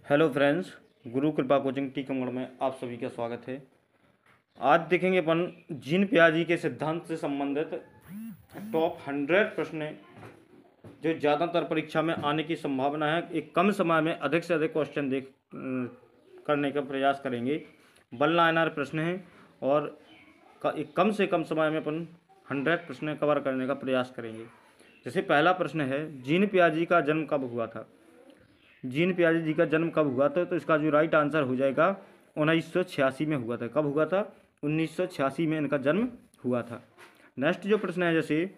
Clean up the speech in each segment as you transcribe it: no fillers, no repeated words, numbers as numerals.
Hello friends, गुरु कृपा coaching Tikamgarh में आप सभी का स्वागत है। आज देखेंगे अपन जीन पियाजी के सिद्धांत से संबंधित टॉप 100 प्रश्न जो ज़्यादातर परीक्षा में आने की संभावना है। एक कम समय में अधिक से अधिक क्वेश्चन करने का प्रयास करेंगे। बल प्रश्न है और एक कम से कम समय में अपन 100 प्रश्न कवर करने का प्रयास करेंगे। जैसे पहला प्रश्न है, जीन पियाजी का जन्म कब हुआ था। जीन पियाजी जी का जन्म कब हुआ था, तो इसका जो राइट आंसर हो जाएगा 1986 में हुआ था। कब हुआ था? 1986 में इनका जन्म हुआ था। नेक्स्ट जो प्रश्न है, जैसे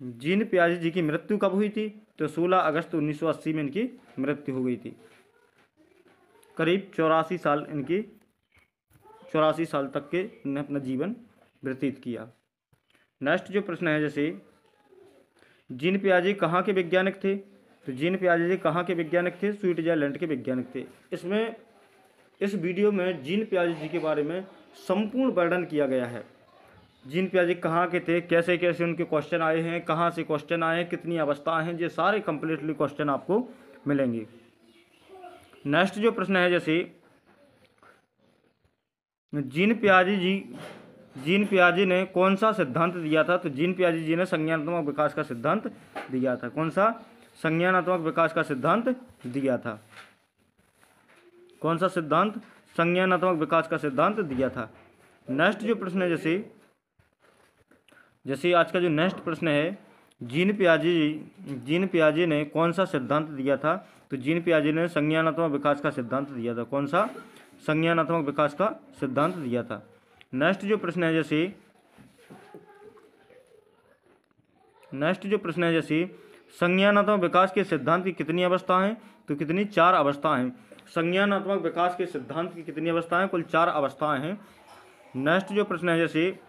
जीन पियाजी जी की मृत्यु कब हुई थी, तो 16 अगस्त 1980 में इनकी मृत्यु हो गई थी। करीब 84 साल इनकी 84 साल तक के इन्होंने अपना जीवन व्यतीत किया। नेक्स्ट जो प्रश्न है, जैसे जीन पियाजी कहाँ के वैज्ञानिक थे, तो जीन पियाजी जी कहाँ के वैज्ञानिक थे? स्विट्जरलैंड के वैज्ञानिक थे। इस वीडियो में जीन पियाजी जी के बारे में संपूर्ण वर्णन किया गया है। जीन पियाजी कहाँ के थे, कैसे कैसे उनके क्वेश्चन आए हैं, कहाँ से क्वेश्चन आए हैं, कितनी अवस्थाएं हैं, ये सारे कंप्लीटली क्वेश्चन आपको मिलेंगे। नेक्स्ट जो प्रश्न है, जैसे जीन पियाजी ने कौन सा सिद्धांत दिया था, तो जीन पियाजी जी ने संज्ञानात्मक विकास का सिद्धांत दिया था। कौन सा? संज्ञानात्मक विकास का सिद्धांत दिया था। कौन सा सिद्धांत? संज्ञानात्मक विकास का सिद्धांत दिया था। नेक्स्ट जो प्रश्न है, जैसे आज का जो नेक्स्ट प्रश्न है, जीन पियाजी ने कौन सा सिद्धांत दिया था, तो जीन पियाजी ने संज्ञानात्मक विकास का सिद्धांत दिया था। कौन सा? संज्ञानात्मक विकास का सिद्धांत दिया था। नेक्स्ट जो प्रश्न है, जैसे संज्ञानात्मक विकास के सिद्धांत की कितनी अवस्था हैं, तो कितनी? 4 अवस्था हैं। संज्ञानात्मक विकास के सिद्धांत की कितनी अवस्था हैं? कुल 4 अवस्थाएं हैं। नेक्स्ट जो प्रश्न है, जैसे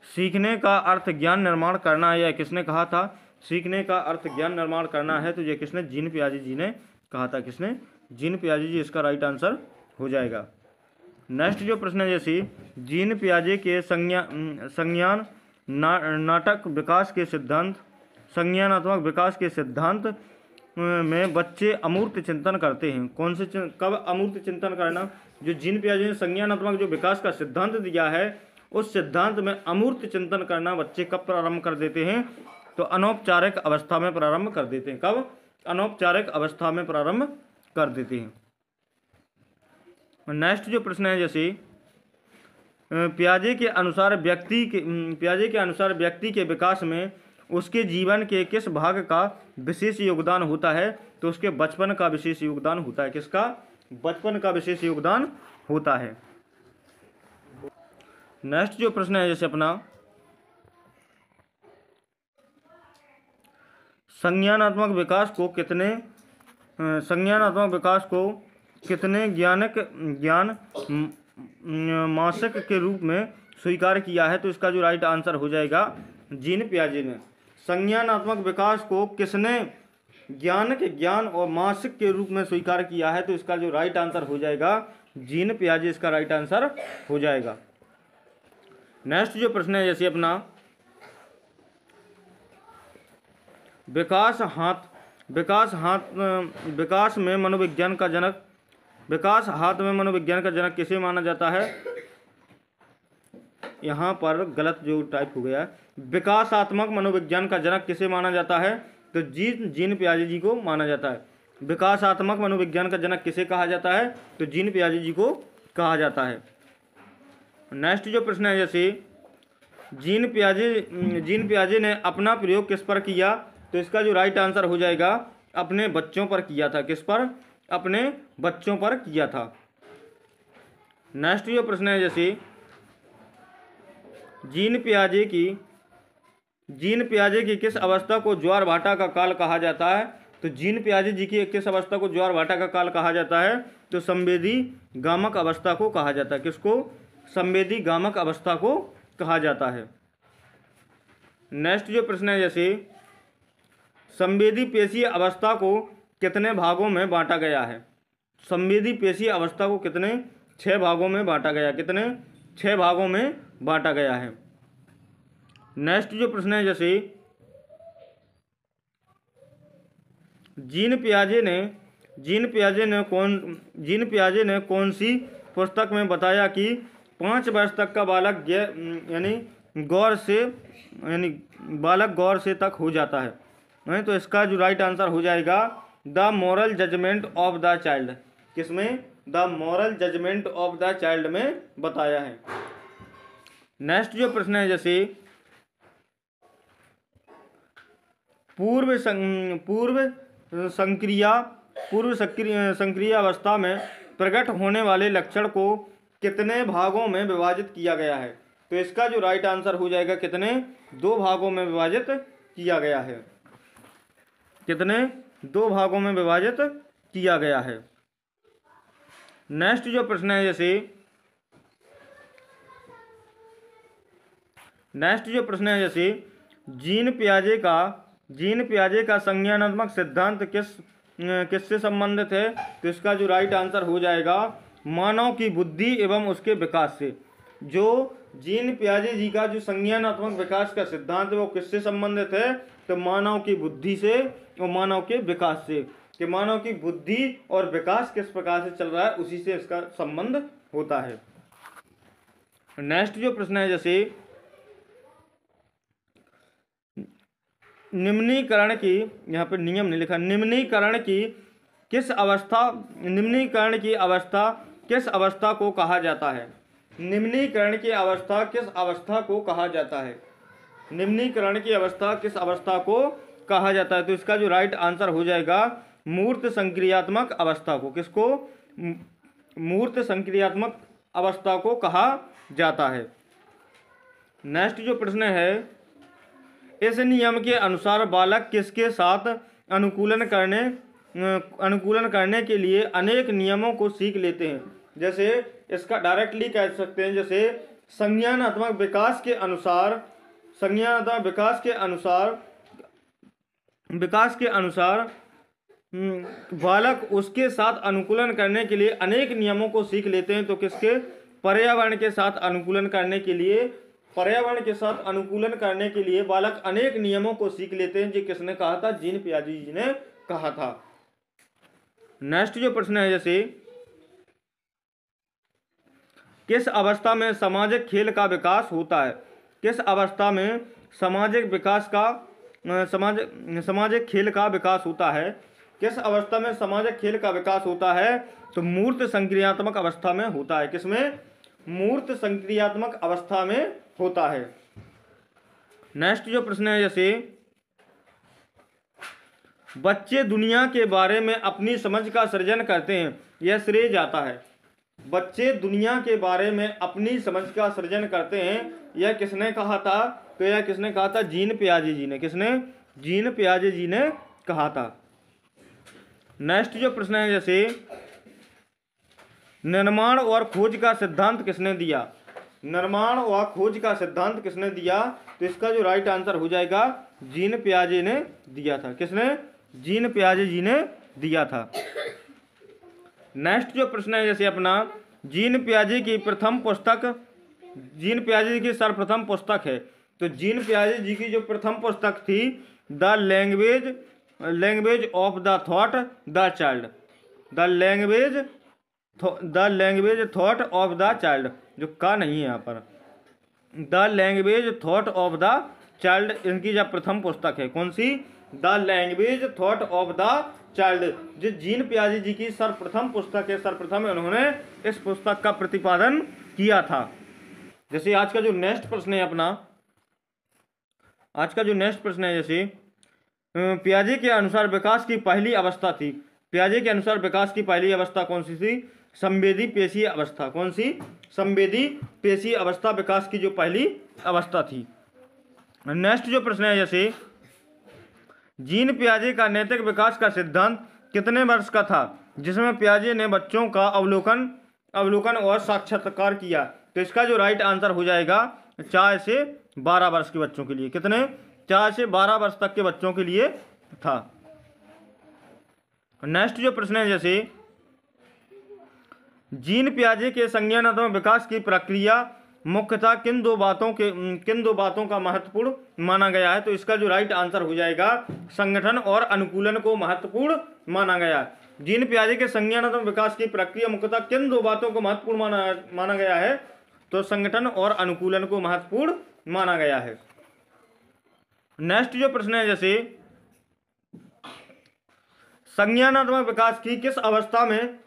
सीखने का अर्थ ज्ञान निर्माण करना है, यह किसने कहा था? सीखने का अर्थ ज्ञान निर्माण करना है, तो यह किसने? जीन पियाजी जी ने कहा था। किसने? जीन पियाजी जी, इसका राइट आंसर हो जाएगा। नेक्स्ट जो प्रश्न है, जैसे जीन पियाजी के संज्ञान नाटक विकास के सिद्धांत, संज्ञानात्मक विकास के सिद्धांत में बच्चे अमूर्त चिंतन करते हैं। कौन से कब अमूर्त चिंतन करना? जो जीन पियाजी ने संज्ञानात्मक जो विकास का सिद्धांत दिया है, उस सिद्धांत में अमूर्त चिंतन करना बच्चे कब प्रारंभ कर देते हैं, तो अनौपचारिक अवस्था में प्रारंभ कर देते हैं। कब? अनौपचारिक अवस्था में प्रारंभ कर देते हैं। नेक्स्ट जो प्रश्न है, जैसे पियाजे के अनुसार व्यक्ति के विकास में उसके जीवन के किस भाग का विशेष योगदान होता है, तो उसके बचपन का विशेष योगदान होता है। किसका? बचपन का विशेष योगदान होता है। नेक्स्ट जो प्रश्न है, जैसे अपना संज्ञानात्मक विकास को कितने ज्ञान मासिक के रूप में स्वीकार किया है, तो इसका जो राइट आंसर हो जाएगा जीन पियाजी ने। संज्ञानात्मक विकास को किसने ज्ञान और मासिक के रूप में स्वीकार किया है, तो इसका जो राइट आंसर हो जाएगा जीन पियाजी, इसका राइट आंसर हो जाएगा। नेक्स्ट जो प्रश्न है, जैसे अपना विकास में मनोविज्ञान का जनक किसे माना जाता है? यहाँ पर गलत जो टाइप हो गया है। विकासात्मक मनोविज्ञान का जनक किसे माना जाता है, तो जीन पियाजी जी को माना जाता है। विकासात्मक मनोविज्ञान का जनक किसे कहा जाता है, तो जीन पियाजी जी को कहा जाता है। नेक्स्ट जो प्रश्न है, जैसे जीन पियाजी ने अपना प्रयोग किस पर किया, तो इसका जो राइट आंसर हो जाएगा अपने बच्चों पर किया था। किस पर? अपने बच्चों पर किया था। नेक्स्ट जो प्रश्न है, जैसे जीन पियाजे की किस अवस्था को ज्वार भाटा का काल कहा जाता है, तो जीन पियाजे जी की किस अवस्था को ज्वार भाटा का काल कहा जाता है, तो संवेदी गामक अवस्था को कहा जाता है। किसको? संवेदी गामक अवस्था को कहा जाता है। नेक्स्ट जो प्रश्न है, जैसे संवेदी पेशीय अवस्था को कितने भागों में बांटा गया है? संवेदी पेशीय अवस्था को कितने? 6 भागों में बांटा गया। कितने? 6 भागों में बांटा गया है। नेक्स्ट जो प्रश्न है, जैसे जीन पियाजे ने जीन पियाजे ने कौन सी पुस्तक में बताया कि 5 वर्ष तक का बालक बालक गौर से तक हो जाता है? नहीं, तो इसका जो राइट आंसर हो जाएगा the moral judgement of the child. किसमें? The moral judgement of the child में बताया है। नेक्स्ट जो प्रश्न है, जैसे पूर्व संक्रिय अवस्था में प्रकट होने वाले लक्षण को कितने भागों में विभाजित किया गया है? तो इसका जो राइट आंसर हो जाएगा कितने? 2 भागों में विभाजित किया गया है। कितने? 2 भागों में विभाजित किया गया है। नेक्स्ट जो प्रश्न है, जैसे जीन पियाजे का संज्ञानात्मक सिद्धांत किससे संबंधित है? तो इसका जो राइट आंसर हो जाएगा मानव की बुद्धि एवं उसके विकास से। जो जीन पियाजे जी का जो संज्ञानात्मक विकास का सिद्धांत है वो किससे संबंधित है? तो मानव की बुद्धि से और मानव के विकास से, कि मानव की बुद्धि और विकास किस प्रकार से चल रहा है उसी से इसका संबंध होता है। नेक्स्ट जो प्रश्न है, जैसे निम्नीकरण की, यहाँ पे नियम नहीं लिखा, निम्नीकरण की अवस्था किस अवस्था को कहा जाता है? निम्नीकरण की अवस्था किस अवस्था को कहा जाता है? निम्नीकरण की अवस्था किस अवस्था को कहा जाता है? तो इसका जो राइट आंसर हो जाएगा मूर्त संक्रियात्मक अवस्था को। किसको? मूर्त संक्रियात्मक अवस्था को कहा जाता है। नेक्स्ट जो प्रश्न है, इस नियम के अनुसार बालक किसके साथ अनुकूलन करने के लिए अनेक नियमों को सीख लेते हैं? जैसे इसका डायरेक्टली कह सकते हैं, जैसे संज्ञानात्मक विकास के अनुसार बालक उसके साथ अनुकूलन करने के लिए अनेक नियमों को सीख लेते हैं। तो किसके? पर्यावरण के साथ अनुकूलन करने के लिए बालक अनेक नियमों को सीख लेते हैं। जी किसने कहा था? जीन पियाजे जी ने कहा था। नेक्स्ट जो प्रश्न है, जैसे किस अवस्था में सामाजिक खेल का विकास होता है? किस अवस्था में सामाजिक खेल का विकास होता है? किस अवस्था में सामाजिक खेल का विकास होता है? तो मूर्त संक्रियात्मक अवस्था में होता है। किसमें? मूर्त संक्रियात्मक अवस्था में होता है। नेक्स्ट जो प्रश्न है, जैसे बच्चे दुनिया के बारे में अपनी समझ का सृजन करते हैं, यह श्रेय जाता है। बच्चे दुनिया के बारे में अपनी समझ का सृजन करते हैं, यह किसने कहा था? तो यह किसने कहा था? जीन पियाजे जी ने। किसने? जीन पियाजे जी ने कहा था। नेक्स्ट जो प्रश्न है, जैसे निर्माण और खोज का सिद्धांत किसने दिया? निर्माण और खोज का सिद्धांत किसने दिया? तो इसका जो राइट आंसर हो जाएगा जीन पियाजे ने दिया था। किसने? जीन पियाजे जी ने दिया था। नेक्स्ट जो प्रश्न है, जैसे अपना जीन पियाजे की सर्वप्रथम पुस्तक है। तो जीन पियाजे जी की जो प्रथम पुस्तक थी the language of the thought the child. The language thought of the child, जो का नहीं है यहाँ पर, the language thought of the child इनकी जब प्रथम पुस्तक है। कौन सी? The language thought of the child, जो जीन पियाजे जी की सर्वप्रथम पुस्तक है। सर्वप्रथम उन्होंने इस पुस्तक का प्रतिपादन किया था। जैसे आज का जो नेक्स्ट प्रश्न है अपना, जैसे पियाजे के अनुसार विकास की पहली अवस्था थी। पियाजे के अनुसार विकास की पहली अवस्था कौन सी थी? संवेदी पेशीय अवस्था। कौन सी? संवेदी पेशीय अवस्था विकास की जो पहली अवस्था थी। नेक्स्ट जो प्रश्न है, जैसे जीन पियाजे का नैतिक विकास का सिद्धांत कितने वर्ष का था, जिसमें पियाजे ने बच्चों का अवलोकन और साक्षात्कार किया? तो इसका जो राइट आंसर हो जाएगा 4 से 12 वर्ष के बच्चों के लिए। कितने? 4 से 12 वर्ष तक के बच्चों के लिए था। नेक्स्ट जो प्रश्न है, जैसे जीन पियाजे के संज्ञानात्मक विकास की प्रक्रिया मुख्यतः किन दो बातों का महत्वपूर्ण माना गया है? तो इसका जो राइट आंसर हो जाएगा संगठन और अनुकूलन को महत्वपूर्ण माना गया। जीन पियाजे के संज्ञानात्मक विकास की प्रक्रिया मुख्यतः किन दो बातों को महत्वपूर्ण माना गया है? तो संगठन और अनुकूलन को महत्वपूर्ण माना गया है। नेक्स्ट जो प्रश्न है, जैसे संज्ञानात्मक विकास की किस अवस्था में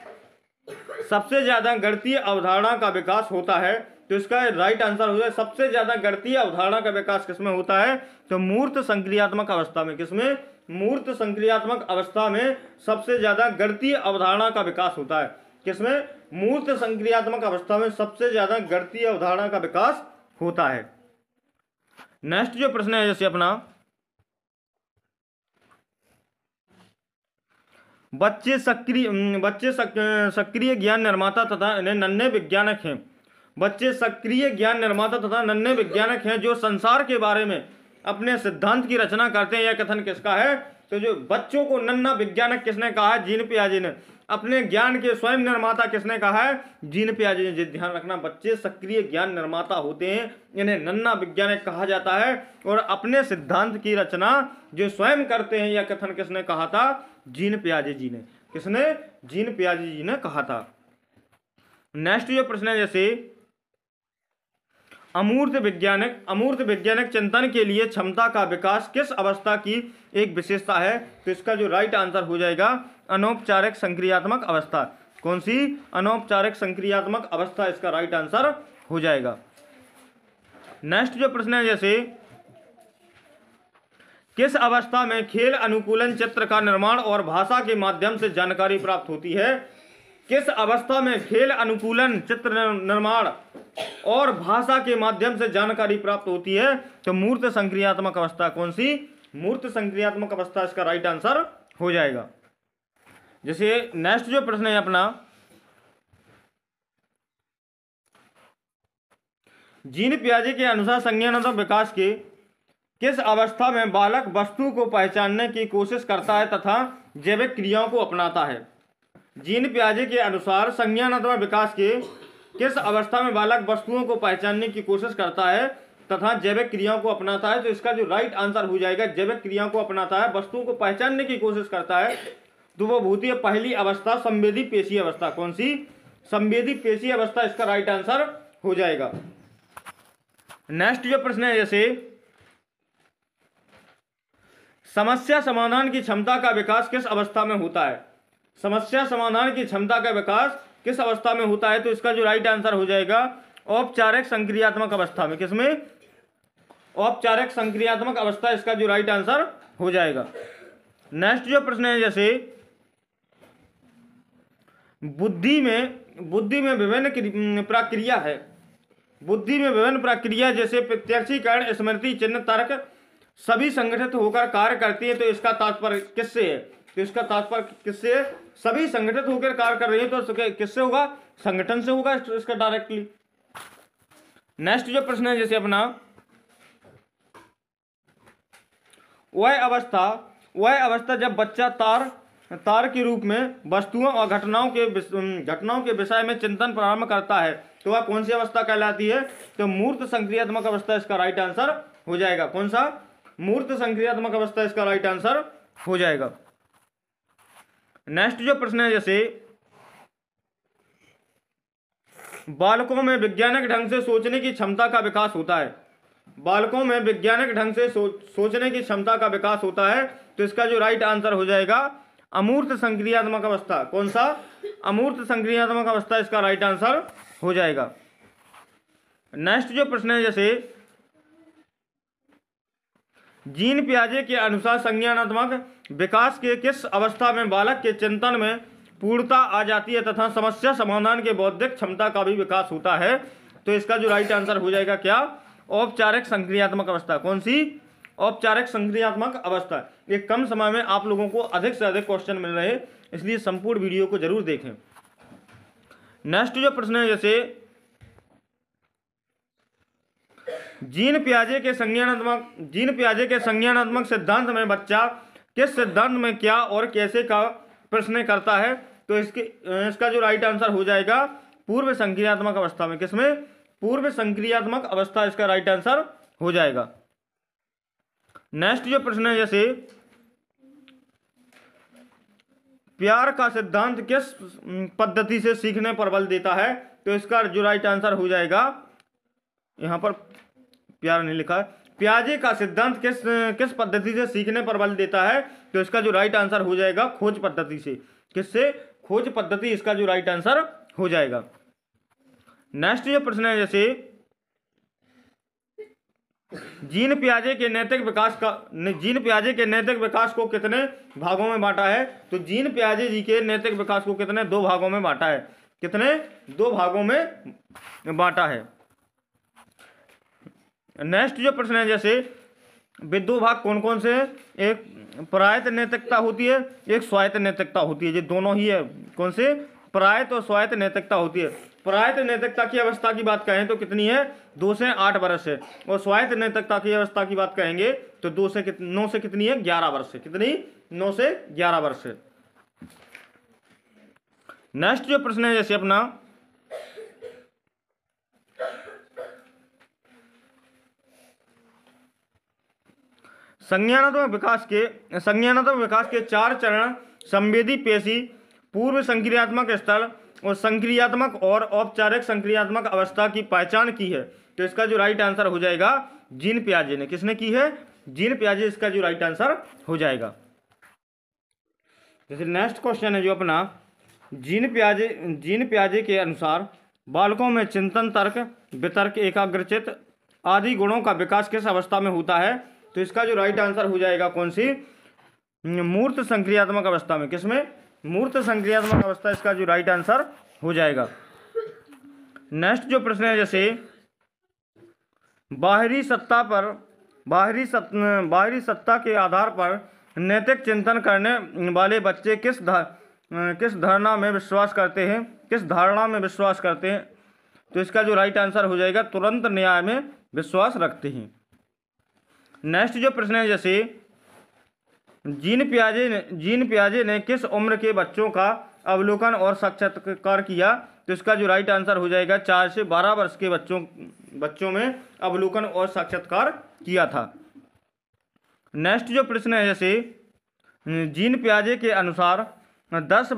सबसे ज्यादा गणितीय अवधारणा का विकास होता है? तो इसका राइट आंसर हो जाए सबसे ज्यादा गणितीय अवधारणा का विकास किसमें होता है? तो मूर्त संक्रियात्मक अवस्था में। किसमें? मूर्त संक्रियात्मक अवस्था में सबसे ज्यादा गणितीय अवधारणा का विकास होता है। किसमें? मूर्त संक्रियात्मक अवस्था में सबसे ज्यादा गणितीय अवधारणा का विकास होता है। नेक्स्ट जो प्रश्न है, जैसे अपना बच्चे सक्रिय ज्ञान निर्माता तथा नन्हे वैज्ञानिक हैं। बच्चे सक्रिय ज्ञान निर्माता तथा नन्हे वैज्ञानिक हैं जो संसार के बारे में अपने सिद्धांत की रचना करते हैं। यह कथन किसका है? तो जो बच्चों को नन्हा वैज्ञानिक किसने कहा है? जीन पियाजे ने। अपने ज्ञान के स्वयं निर्माता किसने कहा है? जीन पियाजे ने। ध्यान रखना, बच्चे सक्रिय ज्ञान निर्माता होते हैं, इन्हें नन्हा वैज्ञानिक कहा जाता है। और अपने सिद्धांत की रचना जो स्वयं करते हैं, यह कथन किसने कहा था? जीन पियाजे जी ने। किसने? जीन पियाजे जी ने कहा था। नेक्स्ट जो प्रश्न है, जैसे अमूर्त वैज्ञानिक चिंतन के लिए क्षमता का विकास किस अवस्था की एक विशेषता है? तो इसका जो राइट आंसर हो जाएगा अनौपचारिक संक्रियात्मक अवस्था। कौन सी? अनौपचारिक संक्रियात्मक अवस्था इसका राइट आंसर हो जाएगा। नेक्स्ट जो प्रश्न है, जैसे किस अवस्था में खेल अनुकूलन चित्र का निर्माण और भाषा के माध्यम से जानकारी प्राप्त होती है? किस अवस्था में खेल अनुकूलन चित्र निर्माण और भाषा के माध्यम से जानकारी प्राप्त होती है? तो मूर्त संक्रियात्मक अवस्था। कौन सी? मूर्त संक्रियात्मक अवस्था इसका राइट आंसर हो जाएगा। जैसे नेक्स्ट जो प्रश्न है अपना, जीन पियाजे के अनुसार संज्ञानात्मक विकास के किस अवस्था में बालक वस्तु को पहचानने की कोशिश करता है तथा जैविक क्रियाओं को अपनाता है? जीन पियाजे के अनुसार संज्ञानात्मक विकास के किस अवस्था में बालक वस्तुओं को पहचानने की कोशिश करता है तथा जैविक क्रियाओं को अपनाता है? तो इसका जो राइट आंसर हो जाएगा जैविक क्रियाओं को अपनाता है, वस्तुओं को पहचानने की कोशिश करता है, तो वो होती है पहली अवस्था संवेदी पेशी अवस्था। कौन सी? संवेदी पेशी अवस्था इसका राइट आंसर हो जाएगा। नेक्स्ट जो प्रश्न है, जैसे समस्या समाधान की क्षमता का विकास किस अवस्था में होता है? समस्या समाधान की क्षमता का विकास किस अवस्था में होता है? तो इसका जो राइट आंसर हो जाएगा औपचारिक संक्रियात्मक अवस्था में। किसमें? औपचारिक संक्रियात्मक अवस्था इसका जो राइट आंसर हो जाएगा। नेक्स्ट जो प्रश्न है, जैसे बुद्धि में विभिन्न प्रक्रिया है। बुद्धि में विभिन्न प्रक्रिया जैसे प्रत्यक्षीकरण, स्मृति, चिन्ह, तर्क सभी संगठित होकर कार्य करती है। तो इसका तात्पर्य किससे है? तो इसका तात्पर्य किससे है? सभी संगठित होकर कार्य कर रही है, तो किससे होगा? संगठन से होगा इसका डायरेक्टली। नेक्स्ट जो प्रश्न है, जैसे अपना वह अवस्था जब बच्चा तार के रूप में वस्तुओं और घटनाओं के विषय में चिंतन प्रारंभ करता है, तो वह कौन सी अवस्था कहलाती है? तो मूर्त संक्रियात्मक अवस्था इसका राइट आंसर हो जाएगा। कौन सा? मूर्त संक्रियात्मक अवस्था इसका राइट आंसर हो जाएगा। नेक्स्ट जो प्रश्न है, जैसे बालकों में वैज्ञानिक ढंग से सोचने की क्षमता का विकास होता है। बालकों में वैज्ञानिक ढंग से सोचने की क्षमता का विकास होता है, तो इसका जो राइट आंसर हो जाएगा अमूर्त संक्रियात्मक अवस्था। कौन सा? अमूर्त संक्रियात्मक अवस्था इसका राइट आंसर हो जाएगा। नेक्स्ट जो प्रश्न है, जैसे जीन पियाजे के अनुसार संज्ञानात्मक विकास के किस अवस्था में बालक के चिंतन में पूर्णता आ जाती है तथा समस्या समाधान के बौद्धिक क्षमता का भी विकास होता है? तो इसका जो राइट आंसर हो जाएगा क्या? औपचारिक संक्रियात्मक अवस्था। कौन सी? औपचारिक संक्रियात्मक अवस्था। ये कम समय में आप लोगों को अधिक से अधिक क्वेश्चन मिल रहे हैं, इसलिए संपूर्ण वीडियो को जरूर देखें। नेक्स्ट जो प्रश्न है, जैसे जीन पियाजे के संज्ञानात्मक सिद्धांत में बच्चा किस सिद्धांत में क्या और कैसे का प्रश्न करता है? तो इसका जो राइट आंसर हो जाएगा पूर्व संक्रियात्मक अवस्था में। किसमें? पूर्व संक्रियात्मक अवस्था इसका राइट आंसर हो जाएगा। नेक्स्ट जो प्रश्न है, जैसे प्यार का सिद्धांत किस पद्धति से सीखने पर बल देता है? तो इसका जो राइट आंसर हो जाएगा, यहाँ पर प्यार नहीं लिखा है, पियाजे का सिद्धांत किस पद्धति से सीखने पर बल देता है? तो इसका जो राइट आंसर हो जाएगा खोज पद्धति से। किससे? खोज पद्धति इसका जो राइट आंसर हो जाएगा। नेक्स्ट जो प्रश्न है, जैसे जीन पियाजे के नैतिक विकास को कितने भागों में बांटा है? तो जीन पियाजे जी के नैतिक विकास को कितने? 2 भागों में बांटा है। कितने? 2 भागों में बांटा है। नेक्स्ट जो प्रश्न है, जैसे वे 2 भाग कौन कौन से हैं? एक परायत नैतिकता होती है, एक स्वायत्त नैतिकता होती है। ये दोनों ही है। कौन से? परायत और स्वायत्त नैतिकता होती है। परायत नैतिकता की अवस्था की बात कहें तो कितनी है? 2 से 8 वर्ष है। और स्वायत्त नैतिकता की अवस्था की बात कहेंगे तो 9 से कितनी है? 11 वर्ष है। कितनी? 9 से 11 वर्ष है। नेक्स्ट जो प्रश्न है, जैसे अपना संज्ञानात्मक विकास के 4 चरण संवेदी पेशी, पूर्व संक्रियात्मक स्तर और संक्रियात्मक और औपचारिक संक्रियात्मक अवस्था की पहचान की है। तो इसका जो राइट आंसर हो जाएगा जीन पियाजे ने। किसने की है? जीन पियाजे इसका जो राइट आंसर हो जाएगा। जैसे नेक्स्ट क्वेश्चन है जो अपना जीन पियाजे के अनुसार बालकों में चिंतन, तर्क, वितर्क, एकाग्रचित्त आदि गुणों का विकास किस अवस्था में होता है? तो इसका जो राइट आंसर हो जाएगा कौन सी? मूर्त संक्रियात्मक अवस्था में। किसमें? मूर्त संक्रियात्मक अवस्था इसका जो राइट आंसर हो जाएगा। नेक्स्ट जो प्रश्न है, जैसे बाहरी सत्ता के आधार पर नैतिक चिंतन करने वाले बच्चे किस धारणा में विश्वास करते हैं? तो इसका जो राइट आंसर हो जाएगा तुरंत न्याय में विश्वास रखते हैं। नेक्स्ट जो प्रश्न है, जैसे जीन पियाजे ने किस उम्र के बच्चों का अवलोकन और साक्षात्कार किया? तो इसका जो राइट आंसर हो जाएगा 4 से 12 वर्ष के बच्चों में अवलोकन और साक्षात्कार किया था। नेक्स्ट जो प्रश्न है, जैसे जीन पियाजे के अनुसार 10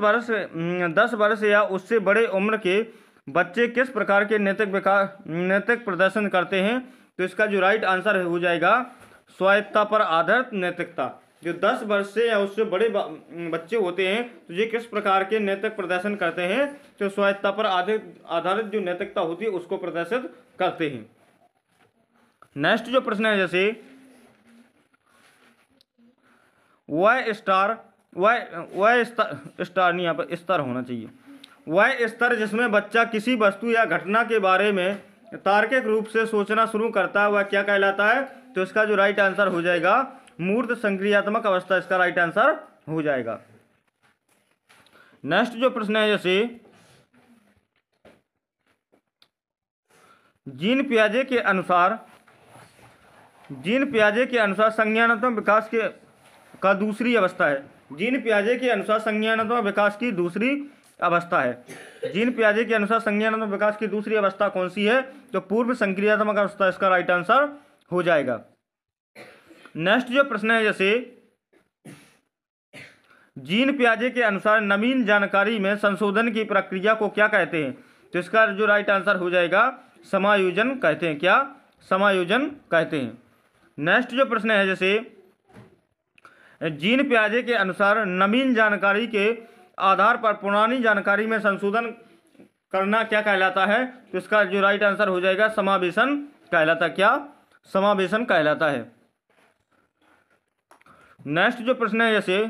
वर्ष या उससे बड़े उम्र के बच्चे किस प्रकार के नैतिक प्रदर्शन करते हैं? तो इसका जो राइट आंसर हो जाएगा स्वायत्तता पर आधारित नैतिकता। जो 10 वर्ष से या उससे बड़े बच्चे होते हैं तो ये किस प्रकार के नैतिक प्रदर्शन करते हैं? तो स्वायत्तता पर आधारित जो नैतिकता होती है उसको प्रदर्शित करते हैं। नेक्स्ट जो प्रश्न है, जैसे वाई स्टार नहीं, यहाँ पर स्तर होना चाहिए। वाई स्तर जिसमें बच्चा किसी वस्तु या घटना के बारे में तार्किक रूप से सोचना शुरू करता है वह क्या कहलाता है? तो इसका जो राइट आंसर हो जाएगा मूर्त संक्रियात्मक अवस्था इसका राइट आंसर हो जाएगा। नेक्स्ट जो प्रश्न है, जैसे जीन पियाजे के अनुसार संज्ञानात्मक विकास का दूसरी अवस्था है। जीन पियाजे के अनुसार संज्ञानात्मक विकास की दूसरी अवस्था है। जीन पियाजे के अनुसार संज्ञानात्मक विकास की दूसरी अवस्था कौन सी है? तो पूर्व संक्रियात्मक अवस्था इसका राइट आंसर हो जाएगा। नेक्स्ट जो प्रश्न है, जैसे जीन पियाजे के अनुसार नवीन जानकारी में संशोधन की प्रक्रिया को क्या कहते हैं? तो इसका जो राइट आंसर हो जाएगा समायोजन कहते हैं। क्या? समायोजन कहते हैं। नेक्स्ट जो प्रश्न है, जैसे जीन पियाजे के अनुसार नवीन जानकारी के आधार पर पुरानी जानकारी में संशोधन करना क्या कहलाता है? तो इसका जो राइट आंसर हो जाएगा समावेशन कहलाता। क्या? समावेशन कहलाता है। नेक्स्ट जो प्रश्न है, जैसे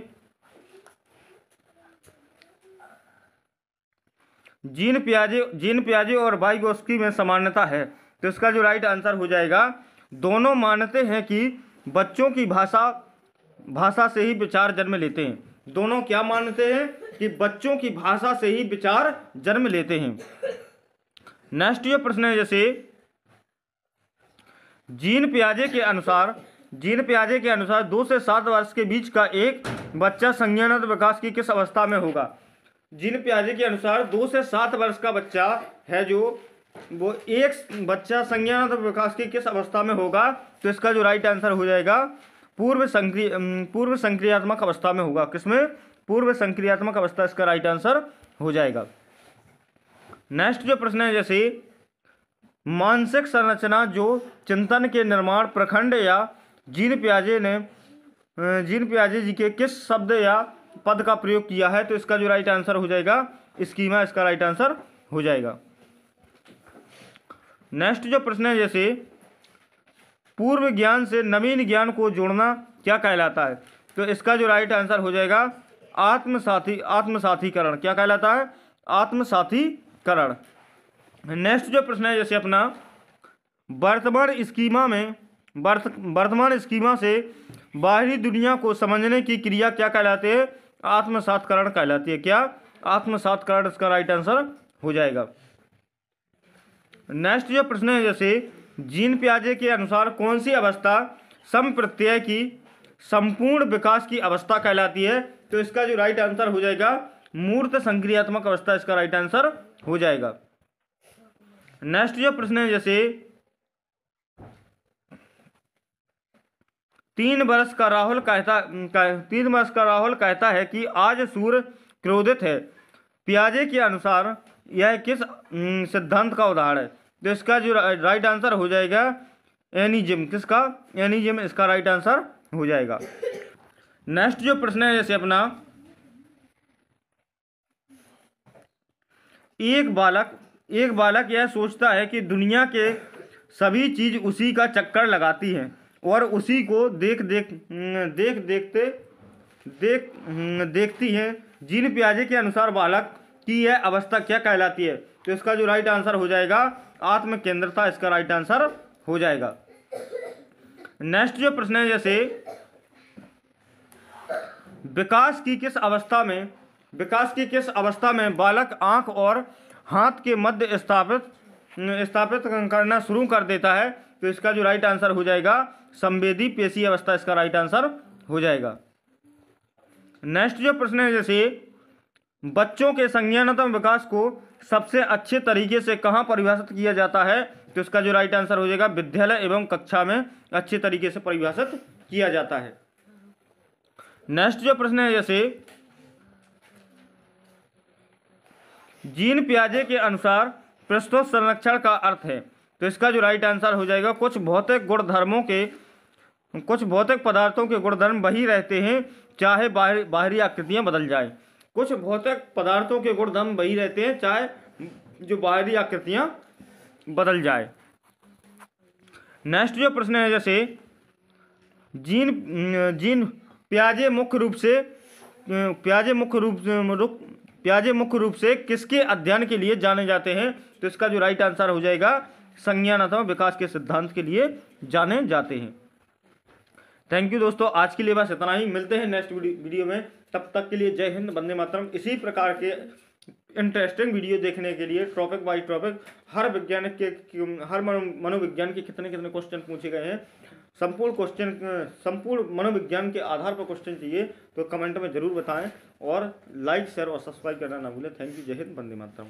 जीन पियाजे और वाइगोत्स्की में समानता है। तो इसका जो राइट आंसर हो जाएगा दोनों मानते हैं कि बच्चों की भाषा से ही विचार जन्म लेते हैं। दोनों क्या मानते हैं? कि बच्चों की भाषा से ही विचार जन्म लेते हैं। नेक्स्ट जो प्रश्न है, जैसे जीन पियाजे के अनुसार 2 से 7 वर्ष के बीच का एक बच्चा संज्ञानात्मक विकास की किस अवस्था में होगा? जीन पियाजे के अनुसार 2 से 7 वर्ष का बच्चा है जो वो एक बच्चा संज्ञानात्मक विकास की किस अवस्था में होगा? तो इसका जो राइट आंसर हो जाएगा पूर्व संक्रियात्मक अवस्था में होगा। किसमें? पूर्व संक्रियात्मक अवस्था इसका राइट आंसर हो जाएगा। नेक्स्ट जो प्रश्न है, जैसे मानसिक संरचना जो चिंतन के निर्माण प्रखंड या जीन पियाजे जी के किस शब्द या पद का प्रयोग किया है, तो इसका जो राइट आंसर हो जाएगा स्कीमा इसका राइट आंसर हो जाएगा। नेक्स्ट जो प्रश्न है, जैसे पूर्व ज्ञान से नवीन ज्ञान को जोड़ना क्या कहलाता है, तो इसका जो राइट आंसर हो जाएगा आत्मसाथीकरण। क्या कहलाता है? आत्मसाथीकरण। नेक्स्ट जो प्रश्न है, जैसे अपना वर्तमान स्कीमा से बाहरी दुनिया को समझने की क्रिया क्या कहलाती है? आत्मसातकरण कहलाती है। क्या? आत्मसातकरण इसका राइट आंसर हो जाएगा। नेक्स्ट जो प्रश्न है, जैसे जीन पियाजे के अनुसार कौन सी अवस्था संप्रत्यय की संपूर्ण विकास की अवस्था कहलाती है, तो इसका जो राइट आंसर हो जाएगा मूर्त संक्रियात्मक अवस्था इसका राइट आंसर हो जाएगा। नेक्स्ट जो प्रश्न है, जैसे 3 वर्ष का राहुल कहता है कि आज सूर्य क्रोधित है। पियाजे के अनुसार यह किस सिद्धांत का उदाहरण है, तो इसका जो राइट आंसर हो जाएगा एनिज्म। किसका? एनिज्म इसका राइट आंसर हो जाएगा। नेक्स्ट जो प्रश्न है, जैसे अपना एक बालक यह सोचता है कि दुनिया के सभी चीज उसी का चक्कर लगाती हैं और उसी को देखती हैं। जीन पियाजे के अनुसार बालक की यह अवस्था क्या कहलाती है, तो इसका जो राइट आंसर हो जाएगा आत्मकेंद्रता इसका राइट आंसर हो जाएगा। नेक्स्ट जो प्रश्न है, जैसे विकास की किस अवस्था में बालक आंख और हाथ के मध्य स्थापित करना शुरू कर देता है, तो इसका जो राइट आंसर हो जाएगा संवेदी पेशी अवस्था इसका राइट आंसर हो जाएगा। नेक्स्ट जो प्रश्न है, जैसे बच्चों के संज्ञानात्मक विकास को सबसे अच्छे तरीके से कहाँ परिभाषित किया जाता है, तो इसका जो राइट आंसर हो जाएगा विद्यालय एवं कक्षा में अच्छे तरीके से परिभाषित किया जाता है। नेक्स्ट जो प्रश्न है, जैसे जीन पियाजे के अनुसार प्रस्तुत संरक्षण का अर्थ है, तो इसका जो राइट आंसर हो जाएगा कुछ भौतिक पदार्थों के गुणधर्म वही रहते हैं चाहे बाहरी आकृतियां बदल जाए। कुछ भौतिक पदार्थों के गुणधर्म वही रहते हैं चाहे जो बाहरी आकृतियां बदल जाए। नेक्स्ट जो प्रश्न है, जैसे जीन पियाजे मुख्य रूप से किसके अध्ययन के लिए जाने जाते हैं, तो इसका जो राइट आंसर हो जाएगा संज्ञानात्मक विकास के सिद्धांत के लिए जाने जाते हैं। थैंक यू दोस्तों, आज के लिए बस इतना ही। मिलते हैं नेक्स्ट वीडियो में, तब तक के लिए जय हिंद, वंदे मातरम। इसी प्रकार के इंटरेस्टिंग वीडियो देखने के लिए टॉपिक बाय टॉपिक हर मनोविज्ञान के कितने क्वेश्चन पूछे गए हैं, संपूर्ण मनोविज्ञान के आधार पर क्वेश्चन चाहिए तो कमेंट में जरूर बताएं और लाइक शेयर और सब्सक्राइब करना ना भूलें। थैंक यू, जय हिंद, वंदे मातरम।